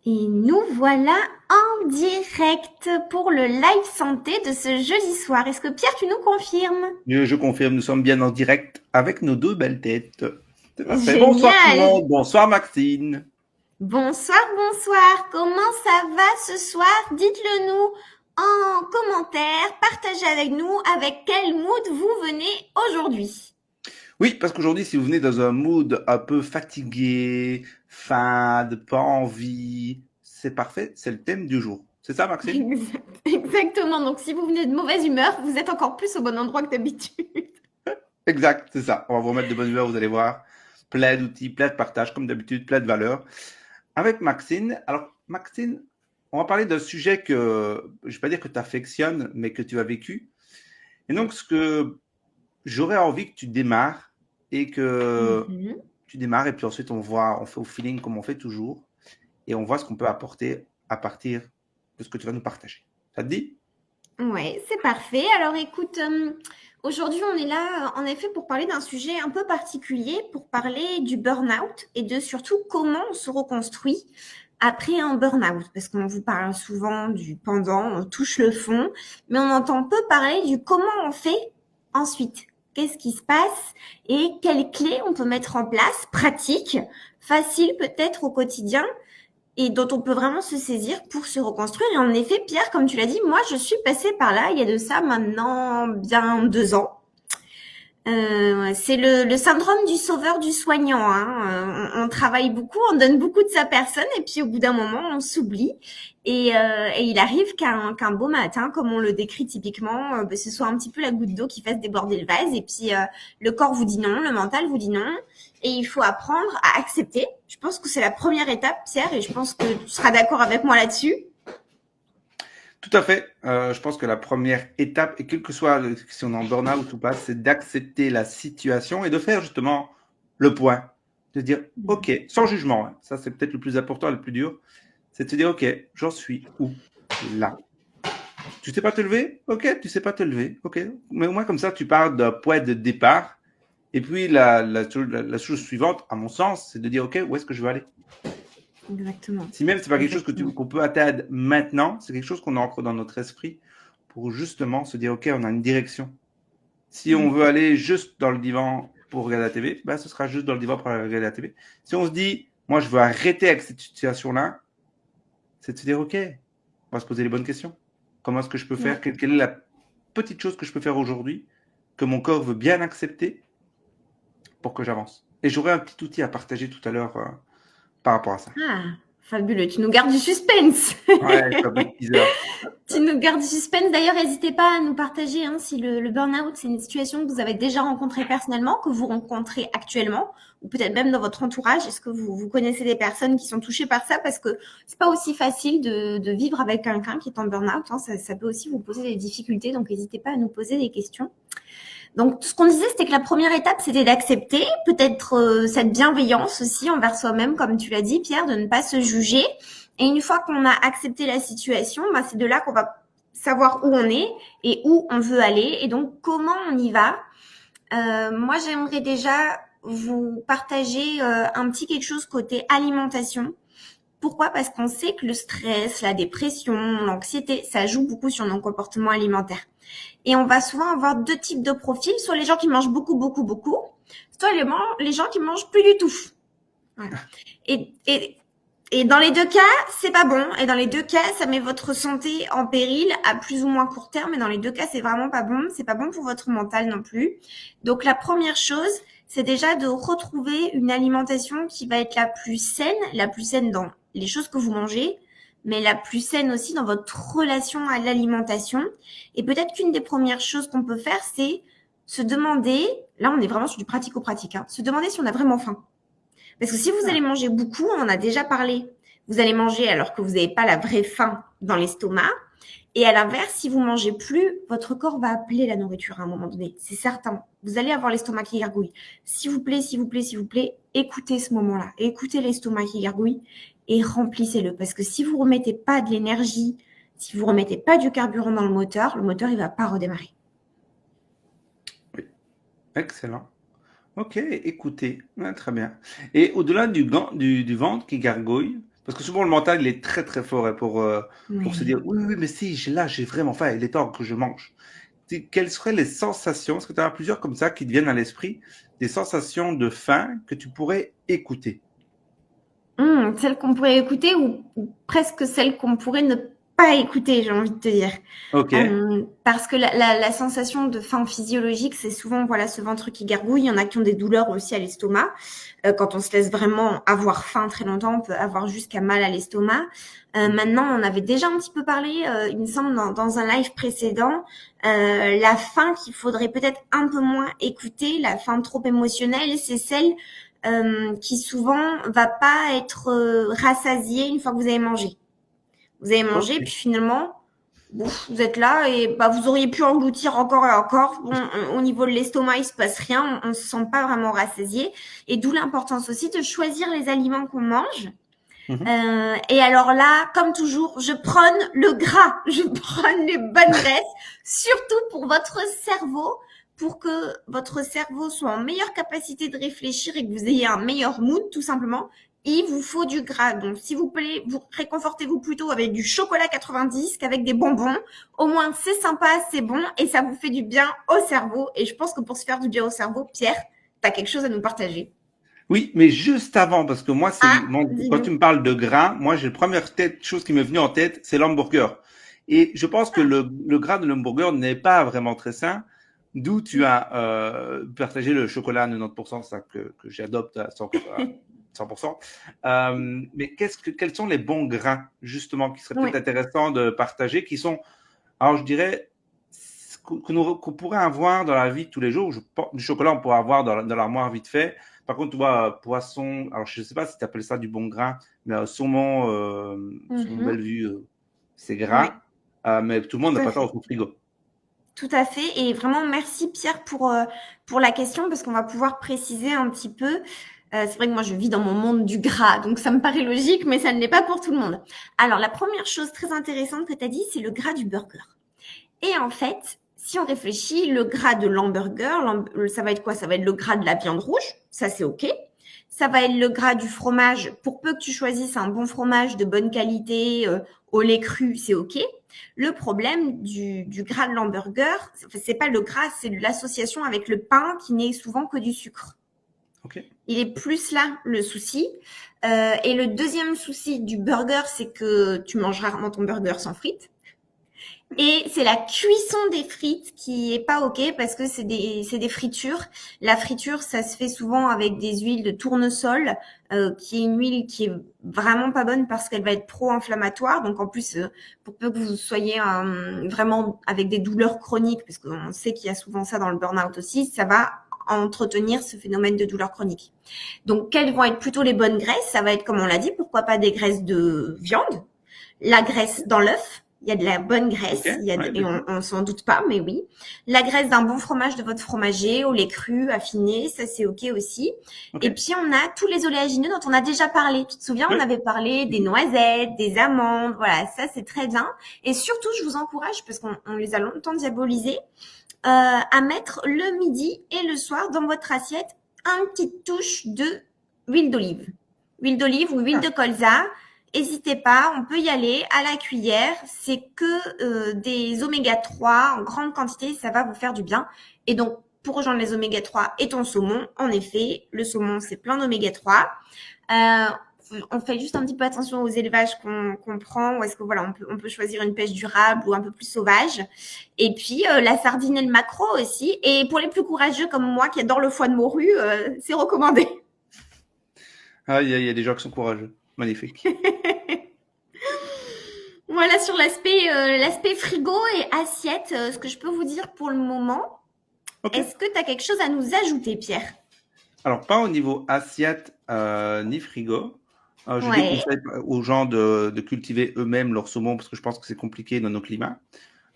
Et nous voilà en direct pour le live santé de ce jeudi soir. Est-ce que Pierre, tu nous confirmes? Je confirme, nous sommes bien en direct avec nos deux belles têtes. C'est parfait. Bonsoir tout le Génial! monde. Bonsoir Maxine. Bonsoir, bonsoir. Comment ça va ce soir? Dites-le nous en commentaire. Partagez avec nous avec quel mood vous venez aujourd'hui. Oui, parce qu'aujourd'hui, si vous venez dans un mood un peu fatigué, fade, pas envie, c'est parfait. C'est le thème du jour. C'est ça, Maxine? Exactement. Donc si vous venez de mauvaise humeur, vous êtes encore plus au bon endroit que d'habitude. Exact, c'est ça. On va vous remettre de bonne humeur, vous allez voir. Plein d'outils, plein de partages, comme d'habitude, plein de valeurs. Avec Maxine. Alors, Maxine, on va parler d'un sujet que, je ne vais pas dire que tu affectionnes, mais que tu as vécu. Et donc, ce que j'aurais envie que tu démarres et que Mhm. tu démarres et puis ensuite on voit, on fait au feeling comme on fait toujours et on voit ce qu'on peut apporter à partir de ce que tu vas nous partager. Ça te dit? Ouais, c'est parfait. Alors écoute, aujourd'hui on est là en effet pour parler d'un sujet un peu particulier, pour parler du burn-out et de surtout comment on se reconstruit après un burn-out. Parce qu'on vous parle souvent du pendant, on touche le fond, mais on entend peu parler du comment on fait ensuite. Qu'est-ce qui se passe et quelles clés on peut mettre en place, pratiques, faciles peut-être au quotidien et dont on peut vraiment se saisir pour se reconstruire. Et en effet, Pierre, comme tu l'as dit, moi, je suis passée par là il y a de ça maintenant bien 2 ans. Ouais, c'est le syndrome du sauveur du soignant. Hein. On travaille beaucoup, on donne beaucoup de sa personne, et puis au bout d'un moment, on s'oublie. Et il arrive qu'un beau matin, comme on le décrit typiquement, ce soit un petit peu la goutte d'eau qui fasse déborder le vase, et puis le corps vous dit non, le mental vous dit non, et il faut apprendre à accepter. Je pense que c'est la première étape, Pierre, et je pense que tu seras d'accord avec moi là-dessus. Tout à fait. Je pense que la première étape, et quel que soit si on est en burn-out ou pas, c'est d'accepter la situation et de faire justement le point. De dire, OK, sans jugement, hein. Ça c'est peut-être le plus important et le plus dur, c'est de se dire, OK, j'en suis où? Là. Tu sais pas te lever? OK, tu sais pas te lever. OK. Mais au moins comme ça, tu pars d'un point de départ. Et puis la chose suivante, à mon sens, c'est de dire, OK, où est-ce que je veux aller? Exactement. Si même c'est pas quelque chose Exactement. qu'on peut atteindre maintenant, c'est quelque chose qu'on ancre dans notre esprit pour justement se dire, OK, on a une direction. Si on veut Mm. aller juste dans le divan pour regarder la télé, ben, ce sera juste dans le divan pour regarder la télé. Si on se dit, moi, je veux arrêter avec cette situation-là, c'est de se dire, OK, on va se poser les bonnes questions. Comment est-ce que je peux faire? Ouais. Quelle est la petite chose que je peux faire aujourd'hui que mon corps veut bien accepter pour que j'avance? Et j'aurai un petit outil à partager tout à l'heure par rapport à ça. Ah, fabuleux. Tu nous gardes du suspense. Ouais, c'est un peu de teaser. Tu nous gardes du suspense. D'ailleurs, n'hésitez pas à nous partager si le burn-out, c'est une situation que vous avez déjà rencontrée personnellement, que vous rencontrez actuellement, ou peut-être même dans votre entourage. Est-ce que vous connaissez des personnes qui sont touchées par ça? Parce que c'est pas aussi facile de vivre avec quelqu'un qui est en burn-out. Hein. Ça peut aussi vous poser des difficultés. Donc, n'hésitez pas à nous poser des questions. Donc, ce qu'on disait, c'était que la première étape, c'était d'accepter peut-être cette bienveillance aussi envers soi-même, comme tu l'as dit, Pierre, de ne pas se juger. Et une fois qu'on a accepté la situation, bah, c'est de là qu'on va savoir où on est et où on veut aller et donc comment on y va. Moi, j'aimerais déjà vous partager un petit quelque chose côté alimentation. Pourquoi? Parce qu'on sait que le stress, la dépression, l'anxiété, ça joue beaucoup sur nos comportements alimentaires. Et on va souvent avoir deux types de profils, soit les gens qui mangent beaucoup, beaucoup, beaucoup, soit les gens qui mangent plus du tout. Voilà. Et, et, et dans les deux cas, c'est pas bon. Et dans les deux cas, ça met votre santé en péril à plus ou moins court terme. Et dans les deux cas, c'est vraiment pas bon. C'est pas bon pour votre mental non plus. Donc la première chose, c'est déjà de retrouver une alimentation qui va être la plus saine dans les choses que vous mangez, mais la plus saine aussi dans votre relation à l'alimentation. Et peut-être qu'une des premières choses qu'on peut faire, c'est se demander, là on est vraiment sur du pratico-pratique, hein, se demander si on a vraiment faim. Parce que si vous allez manger beaucoup, on en a déjà parlé, vous allez manger alors que vous n'avez pas la vraie faim dans l'estomac. Et à l'inverse, si vous mangez plus, votre corps va appeler la nourriture à un moment donné. C'est certain. Vous allez avoir l'estomac qui gargouille. S'il vous plaît, s'il vous plaît, s'il vous plaît, écoutez ce moment-là. Écoutez l'estomac qui gargouille et remplissez-le. Parce que si vous remettez pas de l'énergie, si vous remettez pas du carburant dans le moteur, il va pas redémarrer. Oui, excellent. OK, écoutez, ouais, très bien. Et au-delà du ventre qui gargouille, Parce que souvent, le mental, il est très, très fort hein, pour se Oui. dire, oui, oui, mais si, là, j'ai vraiment faim, il est temps que je mange. Quelles seraient les sensations, est-ce que tu en as plusieurs comme ça qui te viennent à l'esprit, des sensations de faim que tu pourrais écouter? Celles qu'on pourrait écouter ou presque celles qu'on pourrait ne pas écouter, j'ai envie de te dire. Ok. Parce que la sensation de faim physiologique, c'est souvent voilà ce ventre qui gargouille. Il y en a qui ont des douleurs aussi à l'estomac. Quand on se laisse vraiment avoir faim très longtemps, on peut avoir jusqu'à mal à l'estomac. Maintenant, on avait déjà un petit peu parlé, il me semble, dans un live précédent, la faim qu'il faudrait peut-être un peu moins écouter, la faim trop émotionnelle, c'est celle qui souvent va pas être rassasiée une fois que vous avez mangé. Vous avez Ok. mangé, puis finalement, vous êtes là et bah, vous auriez pu engloutir encore et encore. Bon, au niveau de l'estomac, il se passe rien, on se sent pas vraiment rassasié. Et d'où l'importance aussi de choisir les aliments qu'on mange. Mhm. Et alors là, comme toujours, je prône le gras, je prône les bonnes graisses, surtout pour votre cerveau, pour que votre cerveau soit en meilleure capacité de réfléchir et que vous ayez un meilleur mood, tout simplement. Il vous faut du gras. Donc, s'il vous plaît, vous réconfortez-vous plutôt avec du chocolat 90 qu'avec des bonbons. Au moins, c'est sympa, c'est bon et ça vous fait du bien au cerveau. Et je pense que pour se faire du bien au cerveau, Pierre, t'as quelque chose à nous partager. Oui, mais juste avant, parce que moi, Ah, quand tu dis-nous. me parles de gras, moi, j'ai la première chose qui m'est venue en tête, c'est l'hamburger. Et je pense que le gras de l'hamburger n'est pas vraiment très sain, d'où tu as partagé le chocolat à 90%, ça que j'adopte à 100%. Mais quels sont les bons gras, justement, qui seraient Oui. peut-être intéressants de partager, qui sont, alors je dirais, qu'on pourrait avoir dans la vie de tous les jours. Du chocolat, on pourrait avoir dans l'armoire vite fait. Par contre, tu vois, poisson, alors je ne sais pas si tu appelles ça du bon gras, mais saumon Mhm. Bellevue, c'est Ouais, gras, mais tout le monde n'a tout à pas ça au fait. fond frigo. Tout à fait. Et vraiment, merci Pierre pour la question parce qu'on va pouvoir préciser un petit peu. C'est vrai que moi, je vis dans mon monde du gras, donc ça me paraît logique, mais ça ne l'est pas pour tout le monde. Alors, la première chose très intéressante que tu as dit, c'est le gras du burger. Et en fait, si on réfléchit, le gras de l'hamburger, ça va être quoi? Ça va être le gras de la viande rouge, ça c'est OK. Ça va être le gras du fromage, pour peu que tu choisisses un bon fromage de bonne qualité, au lait cru, c'est OK. Le problème du gras de l'hamburger, c'est pas le gras, c'est l'association avec le pain qui n'est souvent que du sucre. OK. Il est plus là le souci. Et le deuxième souci du burger, c'est que tu manges rarement ton burger sans frites. Et c'est la cuisson des frites qui est pas OK parce que c'est des fritures. La friture, ça se fait souvent avec des huiles de tournesol, qui est une huile qui est vraiment pas bonne parce qu'elle va être pro-inflammatoire. Donc en plus, pour peu que vous soyez vraiment avec des douleurs chroniques, parce qu'on sait qu'il y a souvent ça dans le burn-out aussi, ça va entretenir ce phénomène de douleur chronique. Donc quelles vont être plutôt les bonnes graisses? Ça va être, comme on l'a dit, pourquoi pas des graisses de viande, la graisse dans l'œuf. Il y a de la bonne OK. graisse, Ouais, et d'accord. on s'en doute pas, mais oui. La graisse d'un bon fromage de votre fromager, au lait cru, affiné, ça c'est OK aussi. Et OK. puis on a tous les oléagineux dont on a déjà parlé. Tu te souviens, on Oui. avait parlé des Mhm. noisettes, des amandes, voilà, ça c'est très bien. Et surtout, je vous encourage, parce qu'on les a longtemps diabolisés, à mettre le midi et le soir dans votre assiette une petite touche de huile d'olive. Huile d'olive ou huile Ah, de colza. N'hésitez pas, on peut y aller à la cuillère. C'est que des oméga 3 en grande quantité, ça va vous faire du bien. Et donc, pour rejoindre les oméga 3 et ton saumon, en effet, le saumon, c'est plein d'oméga 3. Euh, on fait juste un petit peu attention aux élevages qu'on prend, ou est-ce que voilà, on peut choisir une pêche durable ou un peu plus sauvage. Et puis la sardine et le maquereau aussi. Et pour les plus courageux comme moi qui adore le foie de morue, c'est recommandé. ah, il y a des gens qui sont courageux. Magnifique. Voilà sur l'aspect frigo et assiette, ce que je peux vous dire pour le moment. OK. Est-ce que tu as quelque chose à nous ajouter, Pierre? Alors, pas au niveau assiette ni frigo. Je Ouais. déconseille aux gens de cultiver eux-mêmes leur saumon parce que je pense que c'est compliqué dans nos climats.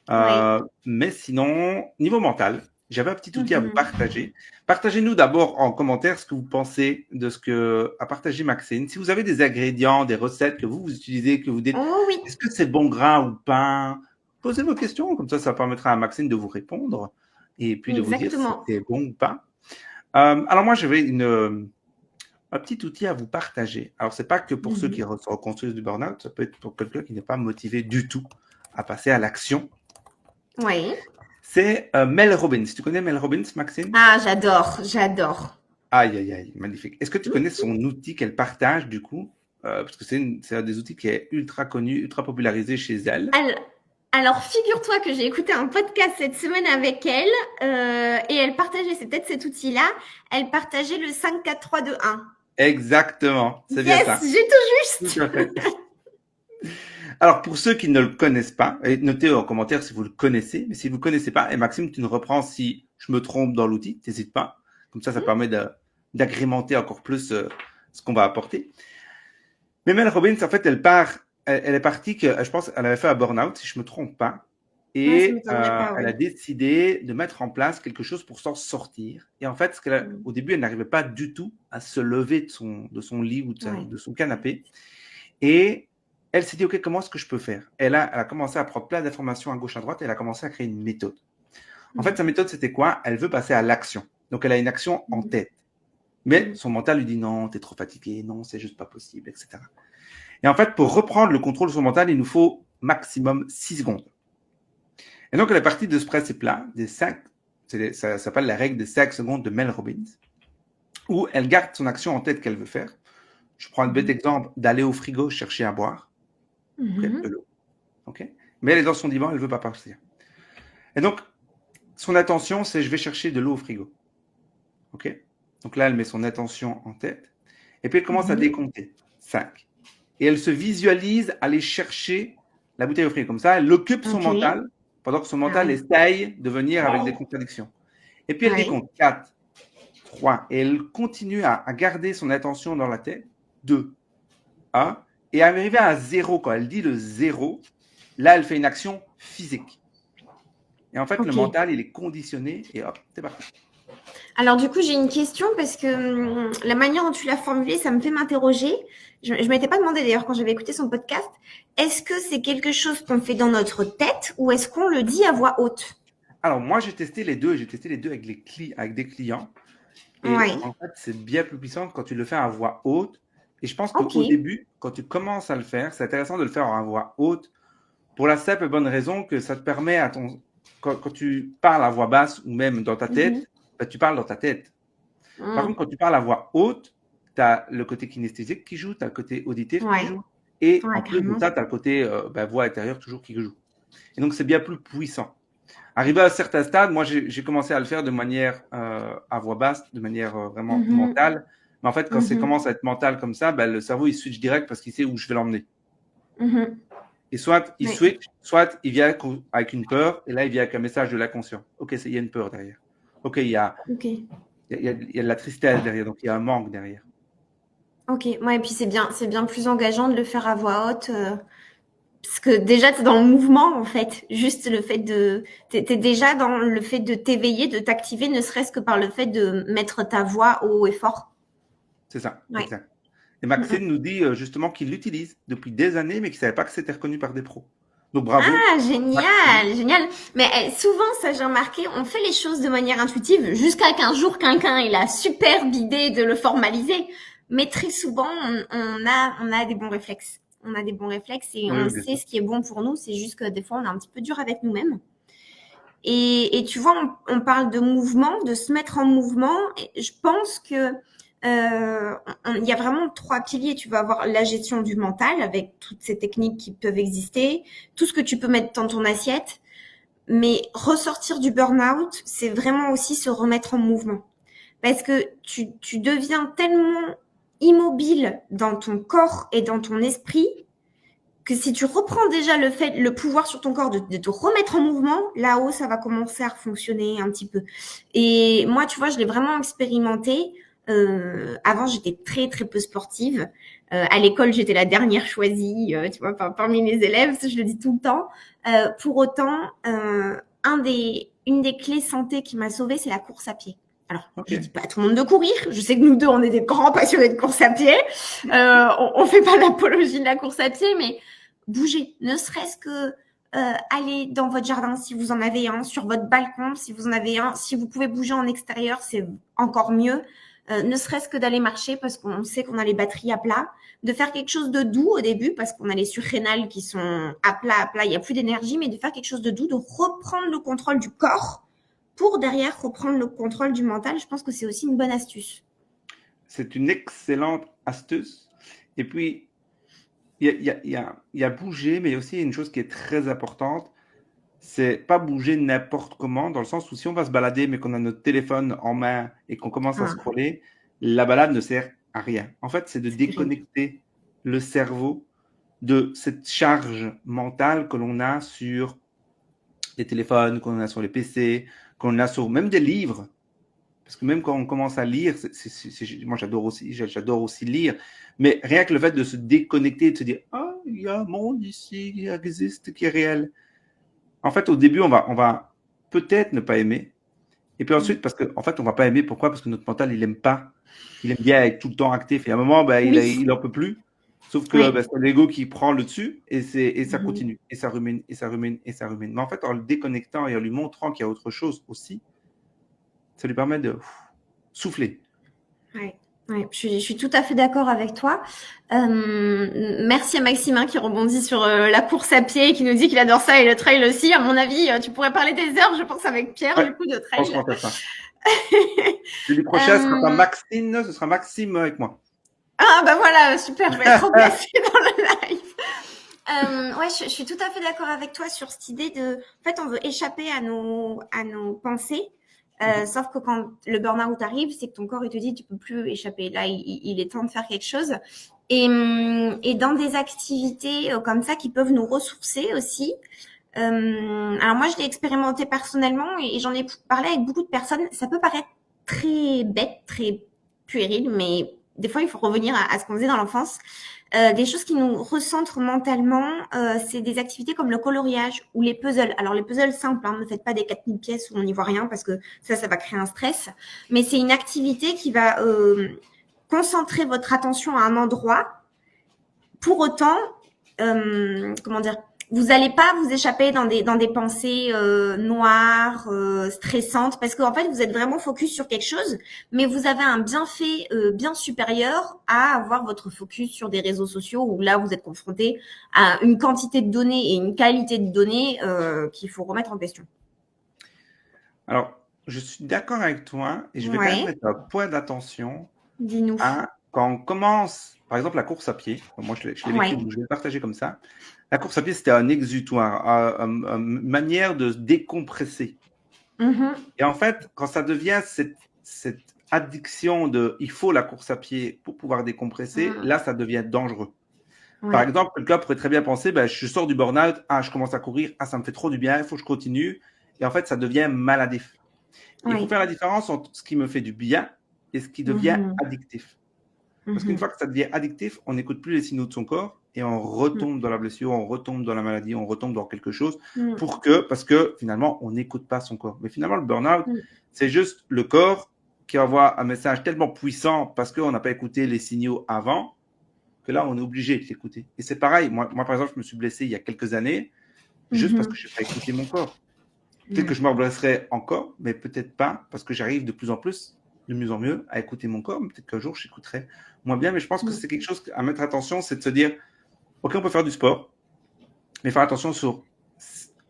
Oui. Mais sinon, niveau mental, j'avais un petit outil à vous Mhm. partager. Partagez-nous d'abord en commentaire ce que vous pensez de ce que a partagé Maxine. Si vous avez des ingrédients, des recettes que vous utilisez, que vous dites, Oh oui, est-ce que c'est bon gras ou pas? Posez vos questions, comme ça permettra à Maxine de vous répondre et puis de vous dire si exactement. c'est bon ou pas. Alors moi, j'avais un petit outil à vous partager. Alors, c'est pas que pour ceux qui Mhm. se reconstruisent du burn-out, ça peut être pour quelqu'un qui n'est pas motivé du tout à passer à l'action. Oui. C'est Mel Robbins. Tu connais Mel Robbins, Maxime? Ah, j'adore. Aïe, aïe, aïe, magnifique. Est-ce que tu connais son outil qu'elle partage du coup? Parce que c'est un des outils qui est ultra connu, ultra popularisé chez elle. Alors, alors, figure-toi que j'ai écouté un podcast cette semaine avec elle et elle partageait, c'est peut-être cet outil-là, elle partageait le 5, 4, 3, 2, 1. Exactement, c'est bien Yes, ça. j'ai tout Tout juste. à fait. Alors, pour ceux qui ne le connaissent pas, et notez en commentaire si vous le connaissez, mais si vous ne le connaissez pas, et Maxime, tu nous reprends si je me trompe dans l'outil, n'hésite pas. Comme ça permet d'agrémenter encore plus ce qu'on va apporter. Mais Mel Robbins, en fait, elle est partie que, je pense, elle avait fait un burn-out, si je me trompe pas. Ouais, ça Et m'étonnerait pas, elle a oui. décidé de mettre en place quelque chose pour s'en sortir. Et en fait, Mm. au début, elle n'arrivait pas du tout à se lever de son lit ou Ouais. de son canapé. Et elle s'est dit, OK, comment est-ce que je peux faire? Elle a commencé à prendre plein d'informations à gauche, à droite, et elle a commencé à créer une méthode. En fait, Mm. sa méthode, c'était quoi? Elle veut passer à l'action. Donc, elle a une action en Mm. tête. Mais Mm. son mental lui dit non, t'es trop fatigué, non, c'est juste pas possible, etc. Et en fait, pour reprendre le contrôle de son mental, il nous faut maximum 6 secondes. Et donc, elle est partie de ce principe-là, ça s'appelle la règle des 5 secondes de Mel Robbins, où elle garde son action en tête qu'elle veut faire. Je prends un bête exemple d'aller au frigo chercher à boire, okay, de Mhm. l'eau. Okay, mais elle est dans son divan, elle ne veut pas partir. Et donc, son attention, c'est je vais chercher de l'eau au frigo. Okay, donc là, elle met son attention en tête. Et puis, elle commence à Mhm. décompter. 5. Et elle se visualise aller chercher la bouteille au frigo. Comme ça, elle occupe son Ok. mental pendant que son Ah mental oui. essaye de venir avec des contradictions. Et puis, elle Oui. décompte 4, 3. Et elle continue à garder son attention dans la tête. 2, 1. Et arriver à 0, quand elle dit le 0, là, elle fait une action physique. Et en fait, le Ok. mental, il est conditionné et hop, c'est parti. Alors du coup, j'ai une question parce que la manière dont tu l'as formulée, ça me fait m'interroger. Je ne m'étais pas demandé d'ailleurs quand j'avais écouté son podcast. Est-ce que c'est quelque chose qu'on fait dans notre tête ou est-ce qu'on le dit à voix haute? Alors, moi, j'ai testé les deux. J'ai testé les deux avec des clients. Et Oui. en fait, c'est bien plus puissant quand tu le fais à voix haute. Et je pense Ok. qu'au début, quand tu commences à le faire, c'est intéressant de le faire à voix haute pour la simple et bonne raison que ça te permet quand tu parles à voix basse ou même dans ta Mhm. tête, ben, tu parles dans ta tête. Par contre, Mm. quand tu parles à voix haute, tu as le côté kinesthésique qui joue, tu as le côté auditif qui Ouais. joue. Et Ouais, en plus de carrément. ça, tu as le côté voix intérieure toujours qui joue. Et donc, c'est bien plus puissant. Arrivé à un certain stade, moi, j'ai commencé à le faire de manière à voix basse, de manière vraiment Mhm. mentale. Mais en fait, quand ça Mhm. commence à être mental comme ça, ben, le cerveau, il switch direct parce qu'il sait où je vais l'emmener. Mhm. Et soit il Oui. switch, soit il vient avec une peur, et là, il vient avec un message de l'inconscient. OK, il y a une peur derrière. OK, Ok. il y a de la tristesse derrière, donc il y a un manque derrière. Ok. Ouais, et puis c'est bien plus engageant de le faire à voix haute. Parce que déjà, tu es dans le mouvement, en fait. Juste le fait de... T'es déjà dans le fait de t'éveiller, de t'activer, ne serait-ce que par le fait de mettre ta voix haut et fort. C'est ça, Ouais. exact. Et Mm, Maxime mm. nous dit justement qu'il l'utilise depuis des années, mais qu'il ne savait pas que c'était reconnu par des pros. Donc bravo, Ah, Maxime. génial, génial. Mais souvent, ça j'ai remarqué, on fait les choses de manière intuitive jusqu'à qu'un jour quelqu'un ait la superbe idée de le formaliser. Mais très souvent, on a des bons réflexes. On a des bons réflexes et Oui, on oui, bien sait sûr. ce qui est bon pour nous. C'est juste que des fois, on est un petit peu dur avec nous-mêmes. Et tu vois, on parle de mouvement, de se mettre en mouvement. Et je pense que il y a vraiment 3 piliers. Tu vas avoir la gestion du mental avec toutes ces techniques qui peuvent exister, tout ce que tu peux mettre dans ton assiette. Mais ressortir du burn-out, c'est vraiment aussi se remettre en mouvement. Parce que tu deviens tellement immobile dans ton corps et dans ton esprit que si tu reprends déjà le pouvoir sur ton corps de te remettre en mouvement, là-haut, ça va commencer à fonctionner un petit peu. Et moi, tu vois, je l'ai vraiment expérimenté. Avant, j'étais très très peu sportive. À l'école, j'étais la dernière choisie, tu vois, parmi les élèves. Ça, je le dis tout le temps. Pour autant, une des clés santé qui m'a sauvée, c'est la course à pied. Alors, je dis OK. pas à tout le monde de courir. Je sais que nous deux, on est des grands passionnés de course à pied. On fait pas l'apologie de la course à pied, mais bouger, ne serait-ce que aller dans votre jardin si vous en avez un, sur votre balcon si vous en avez un, si vous pouvez bouger en extérieur, c'est encore mieux. ne serait-ce que d'aller marcher parce qu'on sait qu'on a les batteries à plat, de faire quelque chose de doux au début parce qu'on a les surrénales qui sont à plat, il n'y a plus d'énergie, mais de faire quelque chose de doux, de reprendre le contrôle du corps pour derrière reprendre le contrôle du mental. Je pense que c'est aussi une bonne astuce. C'est une excellente astuce. Et puis, il y a bouger, mais il y a aussi une chose qui est très importante, c'est pas bouger n'importe comment, dans le sens où si on va se balader, mais qu'on a notre téléphone en main et qu'on commence à Ah, scroller, la balade ne sert à rien. En fait, c'est de c'est terrible. déconnecter le cerveau de cette charge mentale que l'on a sur les téléphones, qu'on a sur les PC, qu'on a sur même des livres. Parce que même quand on commence à lire, moi j'adore aussi lire, mais rien que le fait de se déconnecter, de se dire ah, il y a un monde ici qui existe, qui est réel. En fait, au début, on va peut-être ne pas aimer, et puis ensuite, parce qu'en fait, on va pas aimer. Pourquoi? Parce que notre mental, il aime pas. Il aime bien être tout le temps actif. Et à un moment, ben, Oui, il en peut plus. Sauf que ben, oui. c'est l'ego qui prend le dessus et ça Mhm. continue. Et ça rumine, et ça rumine, et ça rumine. Mais en fait, en le déconnectant et en lui montrant qu'il y a autre chose aussi, ça lui permet de souffler. Ouais, ouais, je suis tout à fait d'accord avec toi. Merci à Maximin qui rebondit sur la course à pied et qui nous dit qu'il adore ça et le trail aussi. À mon avis, tu pourrais parler des heures, je pense, avec Pierre, Ouais, du coup, de trail. franchement, c'est ça. Jeudi prochain, ce sera pas Euh, Maxine, ce sera Maxime avec moi. ah bah voilà, super, je vais être remplacée dans le live. Ouais, je suis tout à fait d'accord avec toi sur cette idée de, en fait, on veut échapper à nos pensées. Sauf que quand le burn-out arrive, c'est que ton corps il te dit tu peux plus échapper. Là, il est temps de faire quelque chose. Et dans des activités comme ça qui peuvent nous ressourcer aussi. Alors moi, je l'ai expérimenté personnellement et j'en ai parlé avec beaucoup de personnes. Ça peut paraître très bête, très puéril, mais des fois, il faut revenir à ce qu'on faisait dans l'enfance. Des choses qui nous recentrent mentalement, c'est des activités comme le coloriage ou les puzzles. Alors les puzzles simples, hein, ne faites pas des 4000 pièces où on n'y voit rien parce que ça va créer un stress. Mais c'est une activité qui va concentrer votre attention à un endroit. Pour autant, comment dire, vous n'allez pas vous échapper dans des pensées noires, stressantes, parce qu'en fait, vous êtes vraiment focus sur quelque chose, mais vous avez un bienfait bien supérieur à avoir votre focus sur des réseaux sociaux où là, vous êtes confronté à une quantité de données et une qualité de données qu'il faut remettre en question. Alors, je suis d'accord avec toi et je vais quand même Ouais, mettre un point d'attention dis-nous. à quand on commence, par exemple, la course à pied. Moi, je l'ai vécu, Ouais. donc je vais le partager comme ça. La course à pied, c'était un exutoire, une manière de se décompresser. Mhm. Et en fait, quand ça devient cette addiction de il faut la course à pied pour pouvoir décompresser, Mhm. là, ça devient dangereux. Par Ouais. exemple, quelqu'un pourrait très bien penser, ben, je sors du burn-out, ah, je commence à courir, ah, ça me fait trop du bien, il faut que je continue. Et en fait, ça devient maladif. Et il faut Ouais. faire la différence entre ce qui me fait du bien et ce qui devient Mhm. addictif. Parce qu'une Mhm. fois que ça devient addictif, on n'écoute plus les signaux de son corps et on retombe dans la blessure, on retombe dans la maladie, on retombe dans quelque chose Mhm. parce que finalement, on n'écoute pas son corps. Mais finalement, le burn-out, Mhm. c'est juste le corps qui envoie un message tellement puissant parce qu'on n'a pas écouté les signaux avant que là, on est obligé de l'écouter. Et c'est pareil. Moi, par exemple, je me suis blessé il y a quelques années juste parce que Mhm. je n'ai pas écouté mon corps. Peut-être que Mhm. je me blesserai encore, mais peut-être pas, parce que j'arrive de plus en plus, de mieux en mieux, à écouter mon corps. Peut-être qu'un jour, j'écouterai moins bien, mais je pense que c'est quelque chose à mettre attention, c'est de se dire, OK, on peut faire du sport, mais faire attention sur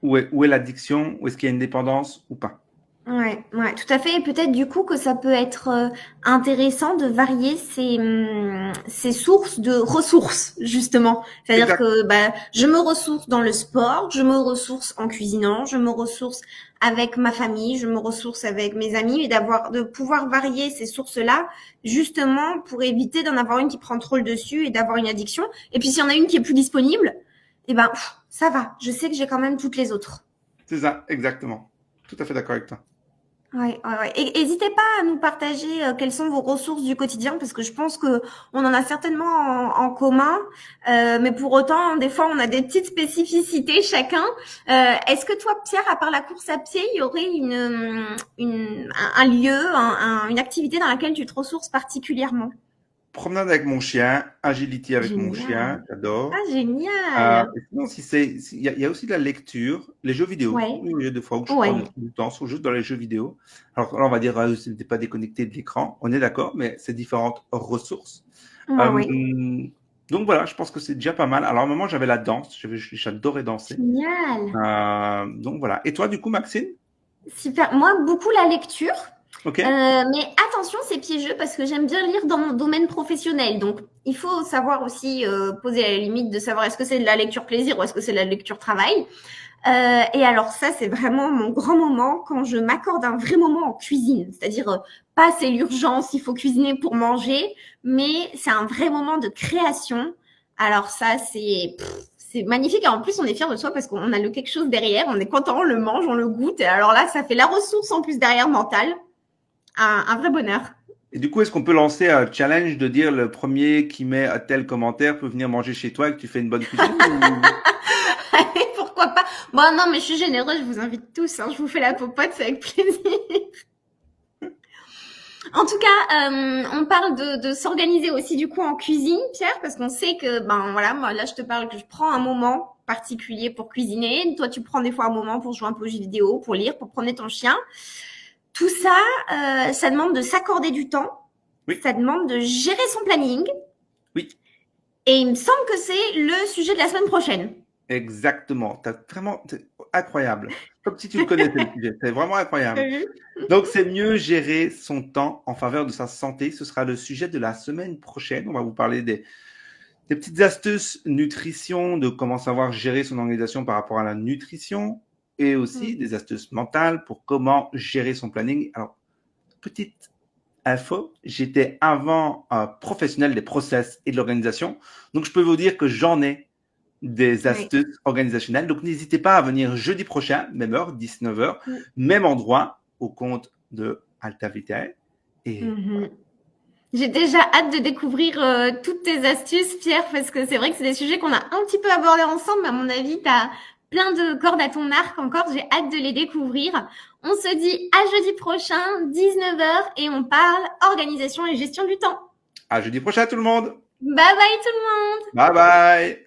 où est l'addiction, où est-ce qu'il y a une dépendance ou pas. Ouais, ouais, tout à fait. Et peut-être du coup que ça peut être intéressant de varier ces sources de ressources, justement. C'est-à-dire Exact. que bah, je me ressource dans le sport, je me ressource en cuisinant, je me ressource avec ma famille, je me ressource avec mes amis, et de pouvoir varier ces sources-là, justement pour éviter d'en avoir une qui prend trop le dessus et d'avoir une addiction. Et puis s'il y en a une qui est plus disponible, eh ben ça va. Je sais que j'ai quand même toutes les autres. C'est ça, exactement. Tout à fait d'accord avec toi. Ouais, ouais, ouais. Et n'hésitez pas à nous partager quelles sont vos ressources du quotidien parce que je pense que on en a certainement en commun, mais pour autant, des fois, on a des petites spécificités chacun. Est-ce que toi, Pierre, à part la course à pied, il y aurait un lieu, une activité dans laquelle tu te ressources particulièrement? promenade avec mon chien, agility avec mon chien, Génial. j'adore. Ah, génial. Et sinon, il y a aussi de la lecture, les jeux vidéo. Ouais, Oui, il y a des fois où je prends ouais. du temps, sont juste dans les jeux vidéo. Alors là, on va dire, ce n'était pas déconnecté de l'écran, on est d'accord, mais c'est différentes ressources. Ouais, Euh, ouais. donc voilà, je pense que c'est déjà pas mal. Alors à un moment, j'avais la danse, j'adorais danser. Génial. Donc voilà. Et toi, du coup, Maxime? Super. Moi, beaucoup la lecture. Ok. Mais attention, c'est piégeux parce que j'aime bien lire dans mon domaine professionnel. Donc, il faut savoir aussi poser la limite de savoir est-ce que c'est de la lecture plaisir ou est-ce que c'est de la lecture travail. Et alors ça, c'est vraiment mon grand moment quand je m'accorde un vrai moment en cuisine. C'est-à-dire, pas c'est l'urgence, il faut cuisiner pour manger, mais c'est un vrai moment de création. Alors ça, c'est magnifique. Et en plus, on est fier de soi parce qu'on a le quelque chose derrière, on est content, on le mange, on le goûte. Et alors là, ça fait la ressource en plus derrière mentale. Un vrai bonheur. Et du coup, est-ce qu'on peut lancer un challenge de dire le premier qui met un tel commentaire peut venir manger chez toi et que tu fais une bonne cuisine ou... Allez, pourquoi pas. Bon, non, mais je suis généreuse, je vous invite tous. Hein, je vous fais la popote, c'est avec plaisir. En tout cas, on parle de s'organiser aussi du coup en cuisine, Pierre, parce qu'on sait que, ben voilà, moi là je te parle que je prends un moment particulier pour cuisiner. Toi, tu prends des fois un moment pour jouer un peu aux jeux vidéo, pour lire, pour promener ton chien. Tout ça, ça demande de s'accorder du temps. Oui, Ça demande de gérer son planning. oui, Et il me semble que c'est le sujet de la semaine prochaine. exactement. C'est incroyable. Comme si tu le connaissais le sujet. C'est vraiment T'as incroyable. vu? Donc, c'est mieux gérer son temps en faveur de sa santé. Ce sera le sujet de la semaine prochaine. On va vous parler des petites astuces nutrition, de comment savoir gérer son organisation par rapport à la nutrition et aussi des astuces mentales pour comment gérer son planning. Alors, petite info, j'étais avant un professionnel des process et de l'organisation. Donc, je peux vous dire que j'en ai des Ouais. astuces organisationnelles. Donc, n'hésitez pas à venir jeudi prochain, même heure, 19h, Mm. même endroit, au compte de Alta Vitae. Et Mhm. J'ai déjà hâte de découvrir toutes tes astuces, Pierre, parce que c'est vrai que c'est des sujets qu'on a un petit peu abordés ensemble, mais à mon avis, tu as plein de cordes à ton arc encore. J'ai hâte de les découvrir. On se dit à jeudi prochain, 19h, et on parle organisation et gestion du temps. à jeudi prochain tout le monde. Bye bye tout le monde! Bye bye.